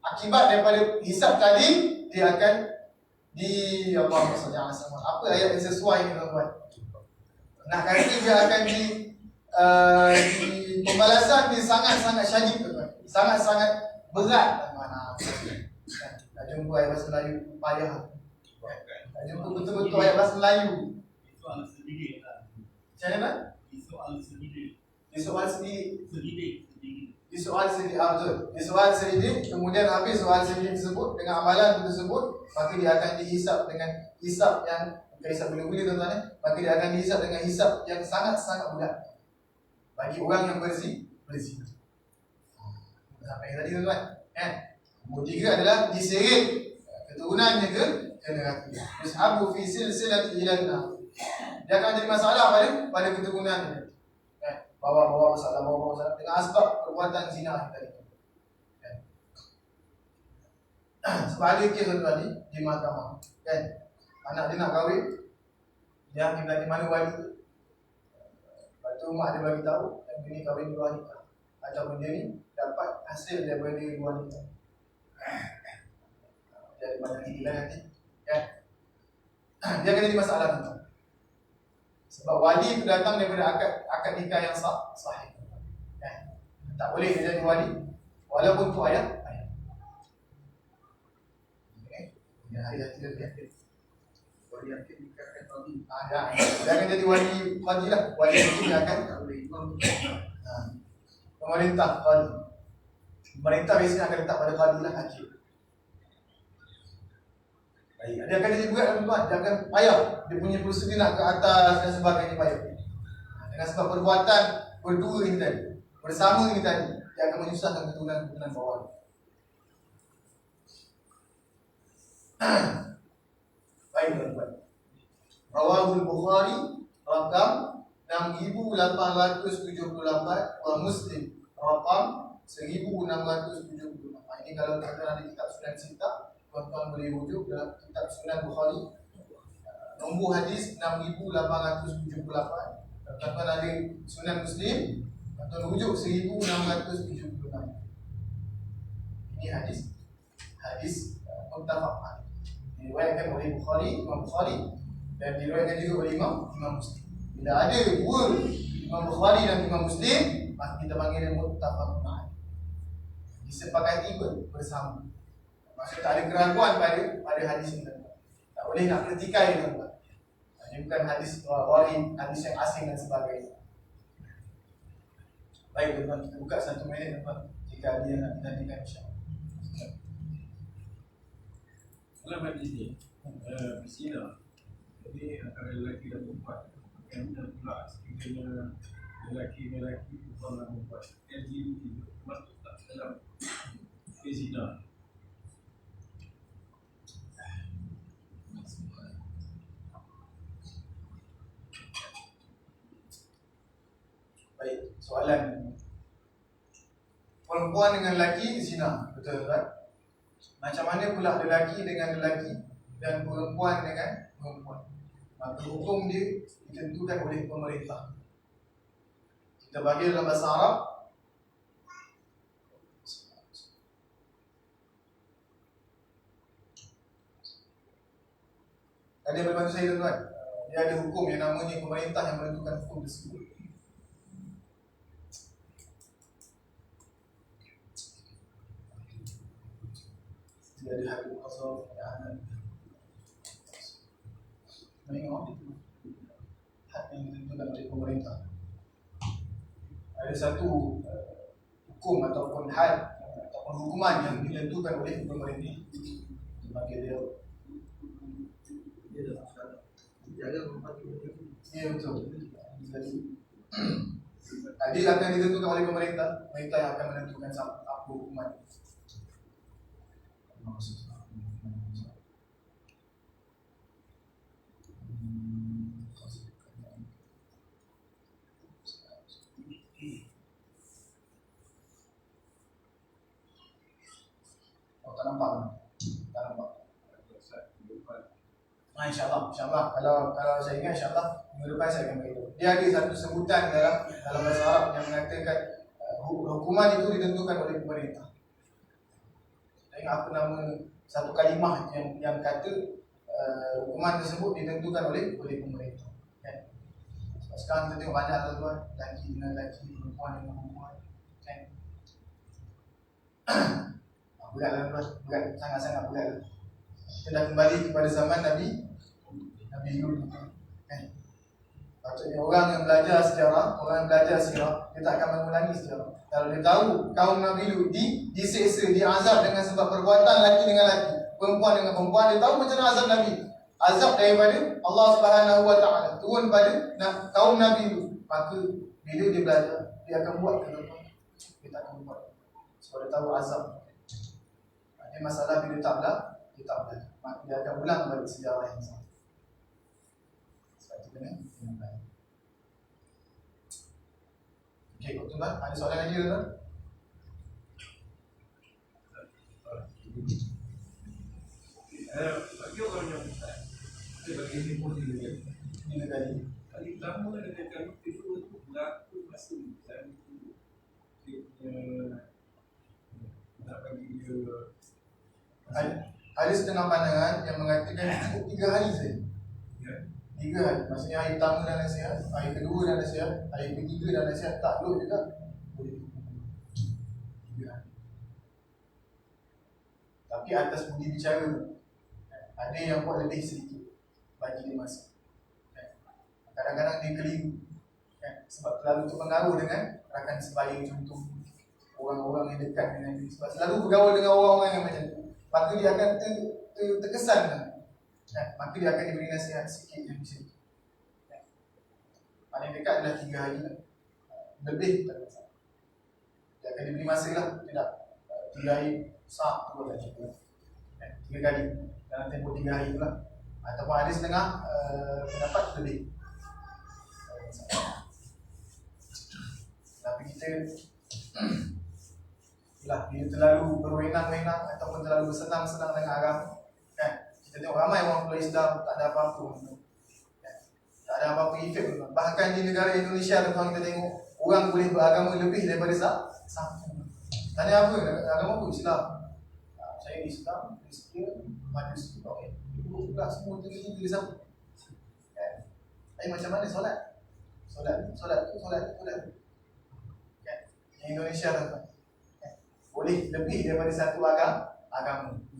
akibat daripada hisab tadi, dia akan apa ayat yang sesuai ni tuan-tuan. Nak kata dia akan di pembalasan dia sangat-sangat syadid tuan-tuan. Sangat-sangat berat tuan-tuan. Tak jumpa ayat bahasa Melayu payah. Tak jumpa betul-betul ayat bahasa Melayu. Itu soal sendiri lah. Macam mana? Itu soal sendiri. Di soal sendiri. Sendiri. Di soal sendiri, betul. Di soal sendiri, kemudian habis soal sendiri tersebut dengan amalan tersebut, maka dia akan dihisab dengan hisab yang bukan hisab bila-bila tuan-tuan. Maka dia akan dihisab dengan hisab yang sangat-sangat berat bagi orang yang berzina. Sampai tadi tuan-tuan. Nombor 3 adalah diseret keturunannya ke neraka. Yushabu fi silsilati ila an-nar. Dia akan jadi masalah pada keturunannya. Bawa masalah dengan asbab perbuatan zina tadi. Sebab ada kes tuan-tuan di mahkamah. Kan? Anak dia nak kahwin, dia ambil dari mana wali tu. Lepas tu mak dia bagi tahu yang dia ni kahwin luar nikah. Ataupun dia ni dapat hasil daripada luar nikah. Dia ada banyak tinggilah nanti. Kan? Dia akan jadi masalah tuan-tuan. Sebab wali itu datang daripada akad nikah yang sahih. Tak boleh dia jadi wali walaupun tu ayat. Ya, wali akad nikahkan wali. Dia akan jadi wali lah. Wali itu dia akan pemerintah qadi. Pemerintah biasanya akan letak pada qadi lah, hakim. Baik, dia akan jadi berat tuan-tuan, dia akan payah. Dia punya prosedur nak ke atas dan sebagainya payah. Dengan sebab perbuatan berdua ini tadi, bersama ini tadi, dia akan menyusahkan keturunan bawah. Baik tuan-tuan. Rawahul Bukhari rakam 6878 wa Muslim rakam 1674. Ini kalau tuan-tuan ada kitab Sunan Sittah, tuan-tuan boleh rujuk dalam kitab Sunan Bukhari. Nombor hadis 6878. Tuan-tuan ada Sunan Muslim, tuan-tuan rujuk 1676. Ini hadis muttafaq alaih. Diriwayatkan oleh Imam Bukhari dan diriwayatkan juga oleh Imam Muslim. Bila ada dua Imam Bukhari dan Imam Muslim, maka kita panggil dia muttafaq alaih. Disepakati bersama. Maksud tak ada keraguan pada hadis ini. Tak boleh nak pertikai tuan-tuan. Ini bukan hadis wari, hadis yang asing dan sebagainya. Baik tuan-tuan, kita buka 1 minit tuan-tuan. Jika ada yang nak ditanyakan, insyaAllah. Dalam hadis ni, berzina. Jadi antara lelaki dan perempuan. Yang pula sekiranya lelaki perempuan dan perempuan. LGBT masuk tak dalam berzina. Baik, soalan. Perempuan dengan lelaki zina, betul tak? Macam mana pula lelaki dengan lelaki dan perempuan dengan perempuan? Maka hukum dia ditentukan oleh pemerintah. Kita bagi dalam bahasa Arab. Ada boleh bantu saya tuan-tuan? Dia ada hukum yang namanya pemerintah yang menentukan hukum tersebut. Dia ada hadis asal ada menengok hak yang ditentukan oleh pemerintah. Ada satu hukum ataupun had ataupun hukuman yang ditentukan oleh pemerintah. Sebagai dia dalam sekarang jaga ya betul. Jadi akan ditentukan oleh pemerintah. Pemerintah yang akan menentukan apa hukuman. InsyaAllah. Kalau saya ingat insyaAllah minggu depan saya akan beritahu. Dia ada satu sebutan dalam bahasa Arab yang mengatakan hukuman itu ditentukan oleh pemerintah. Saya ingat apa nama satu kalimah yang kata hukuman tersebut ditentukan oleh pemerintah. Kan? Sekarang kita tengok banyak tuan, lelaki dengan lelaki, perempuan dengan perempuan. Kan? Berat, sangat-sangat berat. Kita dah kembali kepada zaman Nabi Lut. Kan? Patutnya orang yang belajar sejarah, dia tak akan mengulangi sejarah. Kalau dia tahu kaum Nabi Lut diseksa, diazab dengan sebab perbuatan lelaki dengan lelaki, perempuan dengan perempuan, dia tahu macam mana azab Nabi. Azab daripada Allah Subhanahu Wa Taala turun pada kaum Nabi Lut. Maka bila dia belajar, dia akan buat ke depan. Dia tak akan buat. Sebab dia tahu azab. Ini masalah bila tak belajar, maka dia akan ulang balik sejarah yang sama. Sebab itu kena belajar. Okey, tuan-tuan, ada soalan lagi tuan-tuan? Bagi orang yang besar, dia bagi ilmu dia. Bila kali? Kali pertama dengan kali kedua tu berlaku masa dan dia punya nak bagi dia Ada setengah pandangan yang mengatakan cukup 3 hari saja. ya. 3 hari, maksudnya hari pertama dah nasihat, hari kedua dah nasihat, hari ketiga dah nasihat, tak perlu juga. Boleh 3 hari. Tapi atas budi bicara, ada yang buat lebih sedikit bagi dia masa. Kadang-kadang dia keliru, sebab terlalu terpengaruh dengan rakan sebaya, contoh orang-orang yang dekat dengan dia. Sebab selalu bergaul dengan orang-orang yang macam tu, maka dia akan terkesan. Maka dia akan diberi nasihat sikit yang macam tu. Paling dekat adalah 3 hari lah. Lebih tak ada. Dia akan diberi masa lah. Tidak 3 hari sah tu tak cukup. 3 kali dalam tempoh 3 hari tu lah. Ataupun ada setengah pendapat lebih. Tapi kita bila terlalu berwenang-wenang ataupun terlalu bersenang-senang dengan agama, kan? Kita tengok ramai orang keluar Islam tak ada apa-apa, kan? Tak ada apa-apa efek. Bahkan di negara Indonesia tuan, kita tengok orang boleh beragama lebih daripada satu. Tanya apa? Agama apa? Islam. Saya Islam, Kristian, Majusi. Okey. Itu pula semua tinggi-tinggi sama. Kan? Tapi macam mana solat? Solat. Kan? Di Indonesia tuan, boleh lebih daripada satu agama.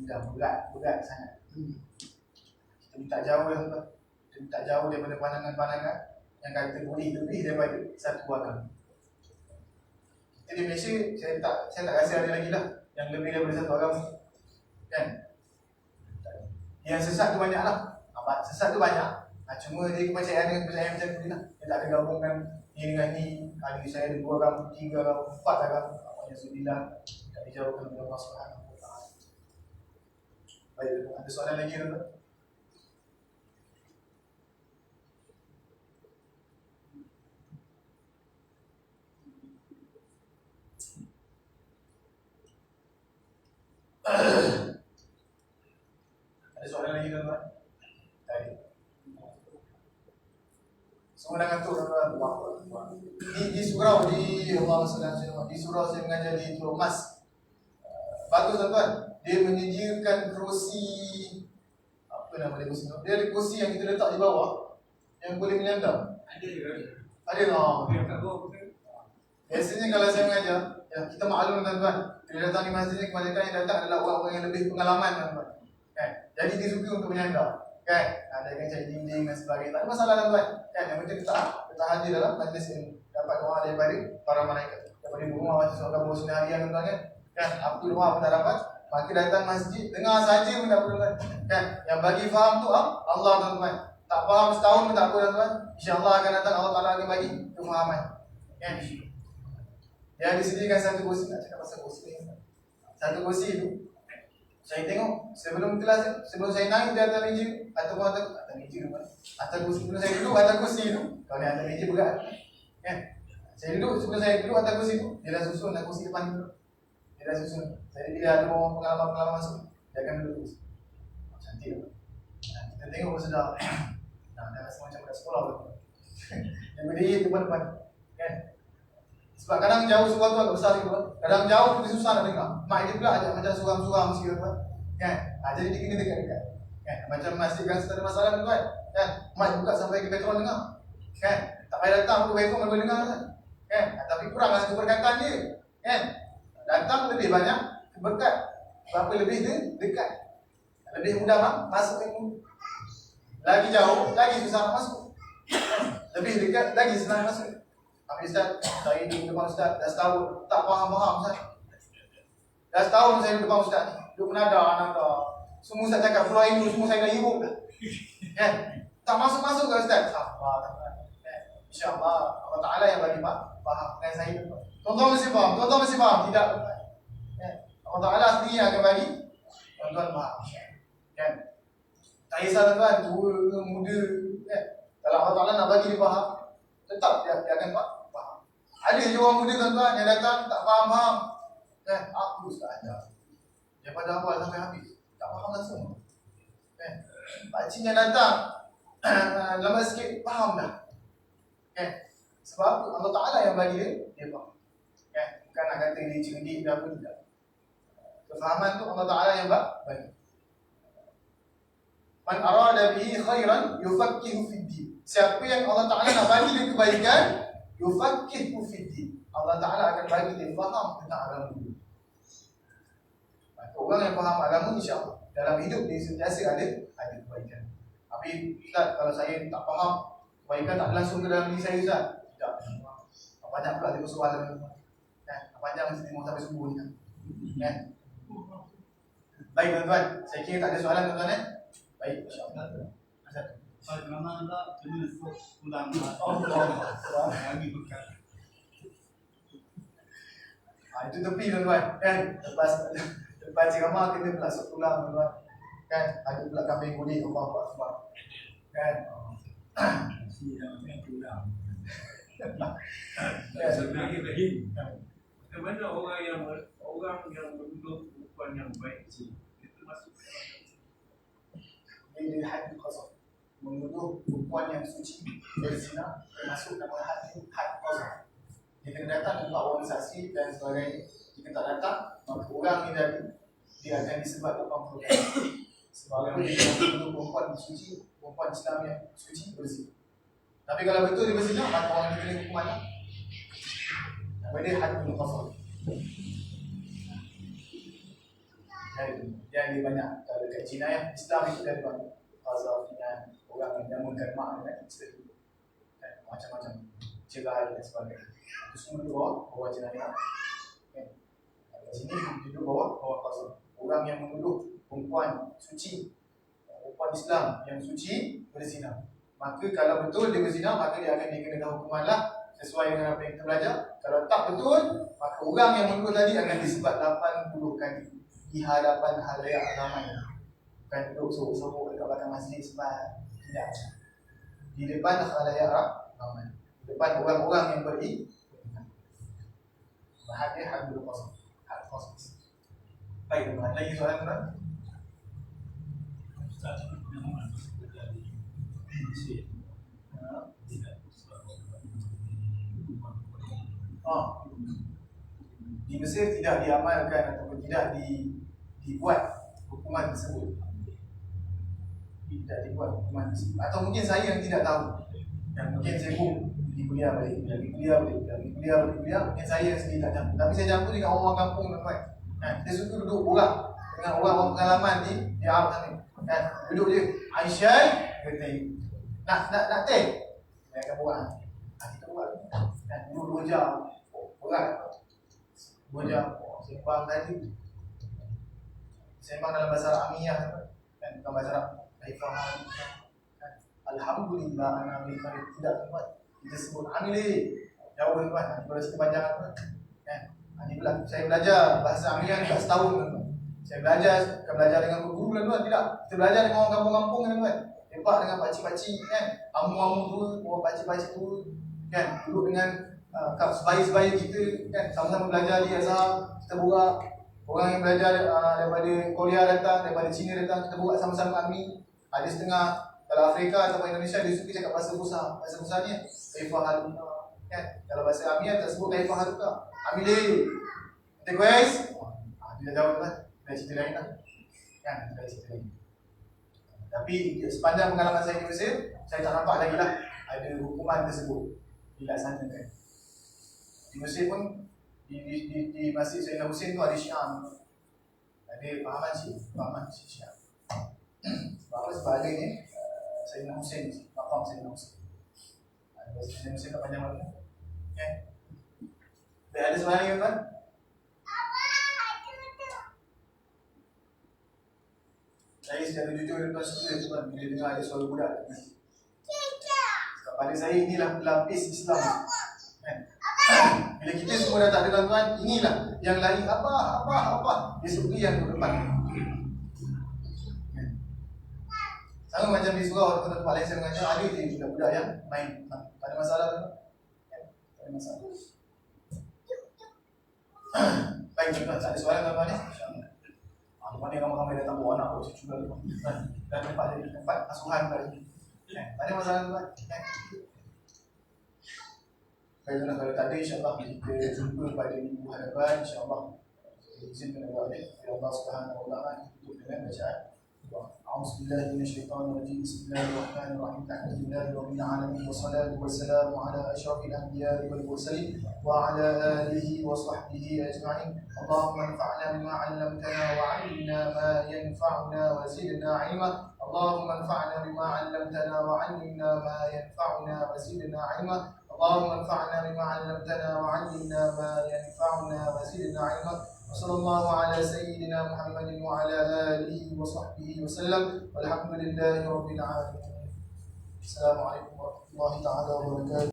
Berat sangat. Kita minta jauh lah, kita minta jauh daripada pandangan-pandangan yang kata boleh lebih daripada satu agama. Kita di Malaysia, saya tak rasa ada lagi lah yang lebih daripada satu agama, kan? Yang sesat tu banyak lah. Sesat tu banyak. Cuma dia kepercayaan macam tu lah. Dia tak ada gabungkan ni dengan ni. Ada saya ada 2 agama, 3 agama, 4 agama. Yang 9 tak dijauhkan oleh Allah Subhanahu Wa Taala. Baik, ada soalan lagi tuan? Ada soalan lagi tuan? Tadi. Semua dah ngantuk tuan. Di surau di Allah SWT, di surau saya mengajar di Teluk Mas. Bagus tuan-tuan. Dia menyediakan kerusi, apa nama dia kerusi? Dia ada kerusi yang kita letak di bawah yang boleh menyandang. Ada lah. Biasanya kalau saya mengajar, ya kita maklum tuan-tuan, bila datang di masjid ni kebanyakan yang datang adalah orang-orang yang lebih pengalaman tuan-tuan. Kan? Jadi dia suka untuk menyandang. Kan? Ada yang cari dinding dan sebagainya. Tak ada masalah tuan-tuan. Kan? Yang penting kita hadir dalam majlis ini. Dapat doa daripada para malaikat. Daripada rumah baca surah Al-Kahfi seharian tuan-tuan kan? Kan? Apa doa pun tak dapat. Maka datang masjid, dengar saja pun tak perlu tuan. Kan? Yang bagi faham tu Allah tuan-tuan. Tak faham setahun pun tak apa tuan-tuan. InsyaAllah akan datang Allah Ta'ala akan bagi kefahaman. Kan? Dia disediakan satu kursi. Nak cakap pasal kursi ni. Satu kursi tu saya tengok sebelum kelas, sebelum saya naik di atas meja ataupun atas meja tu, atas kursi, sebelum saya duduk atas kursi tu, kalau ni atas meja berat kan, saya duduk, sebelum saya duduk atas kursi tu, dia dah susun atas kursi depan tu, dia dah susun. Jadi bila ada orang pengalaman masuk, dia akan duduk kursi. Cantik tu. Kita Kita tengok pun sedap. Dah rasa macam kat sekolah tu. Yang berdiri depan-depan. Kan? Sebab kadang jauh suara tu agak besar gitu kan. Kadang jauh tu susah nak dengar. Mak dia pula ajak macam suram-suram sikit tu kan. Jadi dia kena dekat-dekat. Kan? Macam masjid kan ada masalah tu kan. Mak buka sampai ke background dengar. Kan? Tak payah datang tu background boleh dengar kan. Tapi kuranglah keberkatan dia. Kan? Datang lebih banyak berkat. Berapa lebih dia dekat. Lebih mudah masuk ilmu. Lagi jauh, lagi susah nak masuk. Lebih dekat, lagi senang masuk. Tapi Ustaz, saya di depan Ustaz dah setahun tak faham-faham Ustaz. Dah setahun saya di depan Ustaz ni. Duduk menada. Semua Ustaz cakap keluar ilmu, semua saya dah hiruk dah. Kan? Tak masuk-masuk ke Ustaz? Sabar. InsyaAllah Allah Ta'ala yang bagi faham dengan saya. Tuan-tuan mesti faham? Tidak. Allah Ta'ala sendiri yang akan bagi tuan-tuan faham. Kan? Tak kisah tuan-tuan, tua ke muda. Kan? Kalau Allah Ta'ala nak bagi dia faham, tetap dia akan faham. Ada je orang muda tuan-tuan yang datang tak faham-faham. Kan? Aku Ustaz ajar. Daripada awal sampai habis. Tak faham langsung. Kan? Pakcik yang datang lama sikit faham dah. Kan? Sebab Allah Ta'ala yang bagi dia faham. Kan? Bukan nak kata dia cerdik ke apa, tidak. Kefahaman tu Allah Ta'ala yang bagi. Man arada bihi khairan yufaqqihu fid din. Siapa yang Allah Ta'ala nak bagi dia kebaikan, yufaqqihu fid din. Allah Ta'ala akan bagi dia faham tentang agama. Orang yang faham agama, insya-Allah dalam hidup dia sentiasa ada kebaikan. Tapi Ustaz, kalau saya tak faham, kebaikan tak langsung ke dalam diri saya Ustaz. Tak. Banyak pula dia persoalan. Kan? Panjang mesti mau sampai subuh ni kan. Kan? Baik tuan-tuan, saya kira tak ada soalan tuan-tuan Baik, insya-Allah. Kalau memang tak kena ulang lagi bukan. Itu tepi tuan-tuan kan. Lepas ceramah kena pula ulang tuan-tuan. Kan? Ada pula kambing kuning Allah Akbar. Kan? Sebenarnya macam mana orang yang menuduh perempuan yang baik itu masuk dia had qasam. Menuduh perempuan yang suci berzina termasuk dalam had qasam. Jika datang untuk orang saksi dan sebagainya, jika tak datang, maka orang ni tadi dia akan disebat 80%. Sebab dia menuduh perempuan suci, perempuan Islam yang suci berzina. Tapi kalau betul dia berzina, maka orang dia kena hukuman. Nama dia had qasam. Yang dia banyak kalau dekat jinayah Islam itu dari banyak qazaf dengan orang yang menyamunkan mak dengan isteri dan macam-macam cerai dan sebagainya. Itu semua di bawah jinayah. Kat sini duduk bawah qazaf. Orang yang menuduh perempuan suci, perempuan Islam yang suci berzina. Maka kalau betul dia berzina, maka dia akan dikenakan hukumanlah sesuai dengan apa yang kita belajar. Kalau tak betul, maka orang yang menuduh tadi akan disebat 80 kali di hadapan khalayak ramai. Bukan duduk sorok-sorok dekat belakang masjid sebab tidak. Di depan khalayak ramai. Di depan orang-orang yang beriman. Bahagia hadul qasam. Had qasam. Baik, tuan. Lagi soalan tuan? Ustaz, memang berada di Mesir. Tidak Di Mesir tidak diamalkan ataupun tidak dibuat hukuman tersebut. Tidak dibuat hukuman tersebut. Atau mungkin saya yang tidak tahu. Yang mungkin saya pun pergi kuliah balik, mungkin saya sendiri tak campur. Tapi saya campur dengan orang kampung tuan-tuan. Dia suka duduk borak dengan orang-orang pengalaman di Arab sana. Duduk dia, Aisyah kata nak teh. Saya akan borak. Kita borak. Duduk 2 jam. Borak. 2 jam. Sembang tadi. Sembang dalam bahasa Arabiyah kan, bukan bahasa Arab. Saya faham. Alhamdulillah ana bil khair. Tidak tempat kita sebut amili. Jauh tuan, boleh cerita panjang tuan. Kan? Ini pula saya belajar bahasa Arabiyah dekat setahun tuan. Saya belajar dengan guru tuan, tidak. Kita belajar dengan orang kampung-kampung tuan. Lepak dengan pakcik-pakcik kan. Amu-amu tu, orang pakcik-pakcik tu kan, duduk dengan sebaya-sebaya kita kan, sama-sama belajar di Azhar. Kita borak. Orang yang belajar daripada Korea datang, daripada China datang, kita buat sama-sama kami Ada setengah kalau Afrika atau Indonesia dia suka cakap bahasa Busa. Bahasa Busa ni kaifa haluka. Kan? Kalau bahasa Amir tak sebut kaifa haluka. Amile. Okay guys? Dia jawab kan? Dari cerita lain lah. Kan? Dari cerita lain. Tapi sepanjang pengalaman saya di Mesir, saya tak nampak lagi lah ada hukuman tersebut dilaksanakan. Di Mesir pun di Masjid Sayyidina Husain tu ada syiar. Ada fahaman syiar. Sebab ada ni Sayyidina Husain, makam Sayyidina Husain. Sayyidina Husain tak panjang mana. Okay. Baik, ada soalan lagi tuan? Saya secara jujur tuan suka tuan bila dengar ada suara budak. Sebab pada saya inilah pelapis Islam. Kan? Bila kita semua dah tak ada tuan-tuan, inilah yang lari apa. Dia suka yang ke depan. Sama macam di surau atau tempat lain saya mengajar, ada je budak-budak yang main. Tak ada masalah tuan. Tak ada masalah. Baik tuan-tuan, tak ada soalan tuan-tuan ni? Mana yang ramai-ramai datang bawa anak saya juga tuan. Dan tempat asuhan tadi. Tak ada masalah tuan. Baik tuan, kalau tak ada insya-Allah kita jumpa pada minggu hadapan insya-Allah. Izinkan Allah Subhanahu wa taala untuk dengan bacaan. A'udzubillahi minasyaitonir rajim. Bismillahirrahmanirrahim. Alhamdulillahi rabbil alamin wassalatu wassalamu ala asyrafil anbiya'i wal mursalin wa ala alihi wa sahbihi ajma'in. Allahumma anfa'na bima 'allamtana wa 'allimna ma yanfa'una wa zidna 'ilma. Allahumma anfa'na bima 'allamtana wa 'allimna ma yanfa'una wa zidna 'ilma. اللهم انفعنا بما علمتنا وعلمنا ما ينفعنا وزدنا علما وصلى الله على سيدنا محمد وعلى آله وصحبه وسلم والحمد لله رب العالمين. السلام عليكم ورحمة الله تعالى وبركاته.